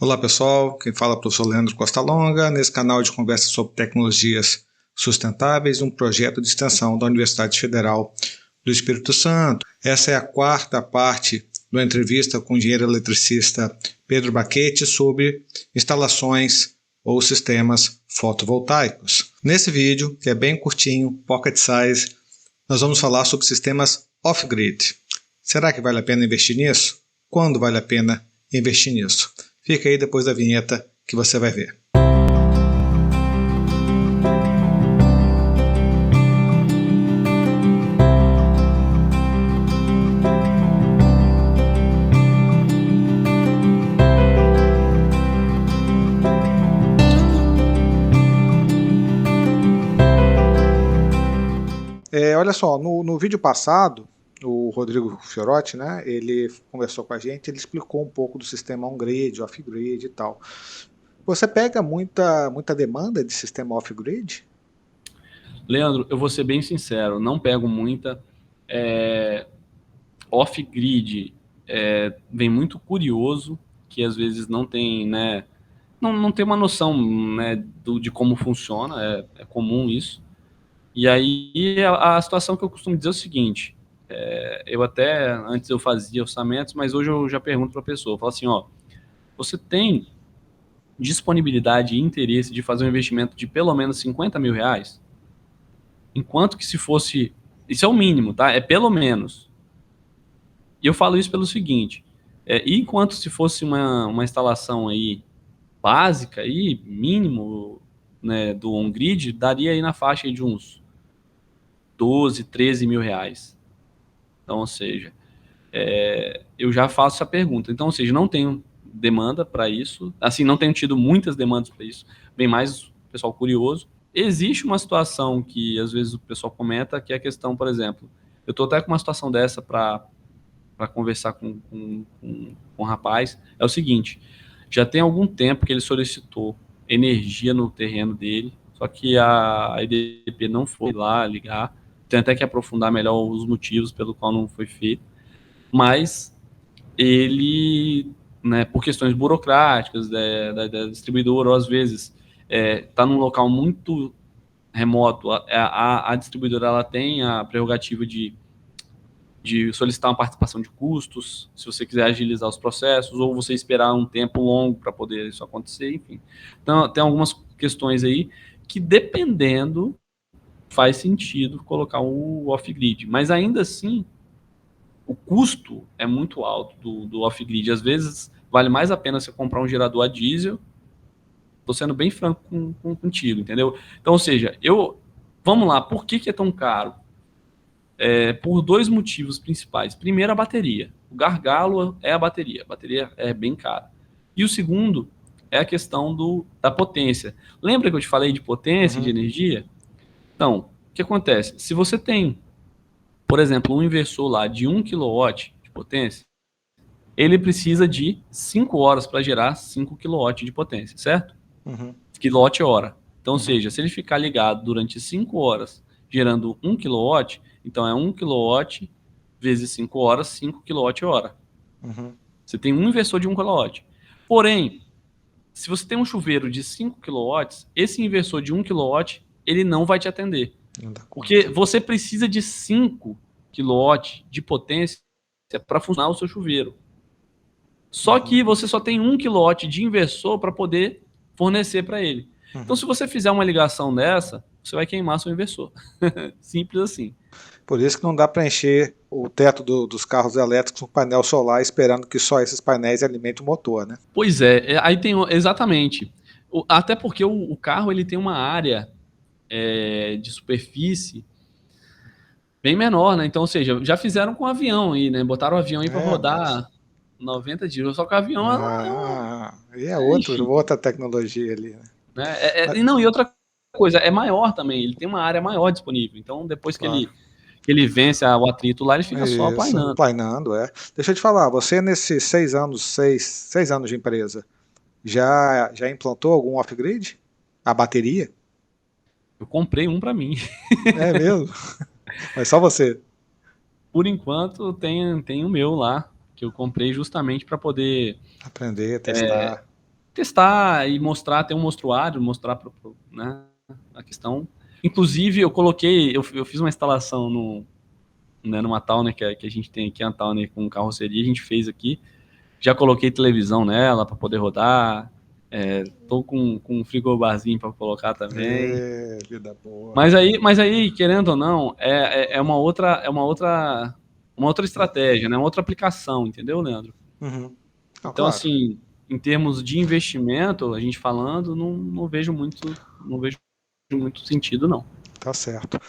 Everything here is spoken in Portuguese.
Olá pessoal, quem fala é o professor Leandro Costa Longa, nesse canal de conversa sobre tecnologias sustentáveis, um projeto de extensão da Universidade Federal do Espírito Santo. Essa é a quarta parte da entrevista com o engenheiro eletricista Pedro Baquete sobre instalações ou sistemas fotovoltaicos. Nesse vídeo, que é bem curtinho, pocket size, nós vamos falar sobre sistemas off-grid. Será que vale a pena investir nisso? Quando vale a pena investir nisso? Fica aí depois da vinheta que você vai ver. Olha só, no vídeo passado, o Rodrigo Fiorotti, né, ele conversou com a gente, ele explicou um pouco do sistema on-grid, off-grid e tal. Você pega muita demanda de sistema off-grid? Leandro, eu vou ser bem sincero, não pego muita. Off-grid vem muito curioso, que às vezes não tem, né, não tem uma noção, né, de como funciona, é comum isso. E aí a situação que eu costumo dizer é o seguinte, eu até, antes eu fazia orçamentos, mas hoje eu já pergunto para a pessoa, eu falo assim, ó, você tem disponibilidade e interesse de fazer um investimento de pelo menos 50 mil reais? Enquanto que se fosse, isso é o mínimo, tá? É pelo menos. E eu falo isso pelo seguinte, enquanto se fosse uma instalação aí básica, aí, mínimo, né, do on-grid, daria aí na faixa aí de uns 12, 13 mil reais. Então, ou seja, eu já faço essa pergunta. Então, ou seja, não tenho demanda para isso, assim, não tenho tido muitas demandas para isso, bem mais o pessoal curioso. Existe uma situação que às vezes o pessoal comenta, que é a questão, por exemplo, eu estou até com uma situação dessa para conversar com um rapaz, é o seguinte, já tem algum tempo que ele solicitou energia no terreno dele, só que a EDP não foi lá ligar, tem até que aprofundar melhor os motivos pelo qual não foi feito, mas ele, né, por questões burocráticas da distribuidora, ou às vezes está num local muito remoto, a distribuidora ela tem a prerrogativa de solicitar uma participação de custos, se você quiser agilizar os processos, ou você esperar um tempo longo para poder isso acontecer, enfim. Então, tem algumas questões aí que, dependendo, faz sentido colocar o off-grid. Mas, ainda assim, o custo é muito alto do off-grid. Às vezes, vale mais a pena você comprar um gerador a diesel. Estou sendo bem franco contigo, entendeu? Então, ou seja, vamos lá, por que é tão caro? Por dois motivos principais. Primeiro, a bateria. O gargalo é a bateria. A bateria é bem cara. E o segundo é a questão da potência. Lembra que eu te falei de potência, de energia? Então, o que acontece? Se você tem, por exemplo, um inversor lá de 1 kW de potência, ele precisa de 5 horas para gerar 5 kW de potência, certo? Quilowatt-hora. Então, ou seja, se ele ficar ligado durante 5 horas gerando 1 kW, então é 1 kW vezes 5 horas, 5 kWh. Você tem um inversor de 1 kW. Porém, se você tem um chuveiro de 5 kW, esse inversor de 1 kW, ele não vai te atender. Porque você precisa de 5 kW de potência para funcionar o seu chuveiro. Só que você só tem 1 kW de inversor para poder fornecer para ele. Então, se você fizer uma ligação dessa, você vai queimar seu inversor. Simples assim. Por isso que não dá para encher o teto dos carros elétricos com painel solar esperando que só esses painéis alimentem o motor, né? Pois aí tem exatamente. Até porque o carro ele tem uma área de superfície bem menor, né? Então, ou seja, já fizeram com o avião aí, né? Botaram o avião aí para rodar 90 dias. Só que o avião e é enfim, outra tecnologia ali, né? né? E outra coisa, é maior também. Ele tem uma área maior disponível. Então, depois Claro. que ele vence o atrito lá, ele fica só Isso, planeando. planeando, é. Deixa eu te falar, você nesses 6 anos de empresa, já implantou algum off-grid? A bateria? Eu comprei um para mim. É mesmo? Mas só você? Por enquanto, tem o meu lá, que eu comprei justamente para poder Aprender, testar. testar e mostrar, ter um mostruário, mostrar né, a questão. Inclusive, eu fiz uma instalação numa Towner que a gente tem aqui, a Towner com carroceria, a gente fez aqui. Já coloquei televisão nela para poder rodar. Tô com um frigobarzinho para colocar também. Vida boa. Mas aí, querendo ou não, é uma outra estratégia, né? Uma outra aplicação, entendeu, Leandro? Uhum. Então, claro. assim, em termos de investimento, a gente falando, não vejo muito sentido, não. Tá certo.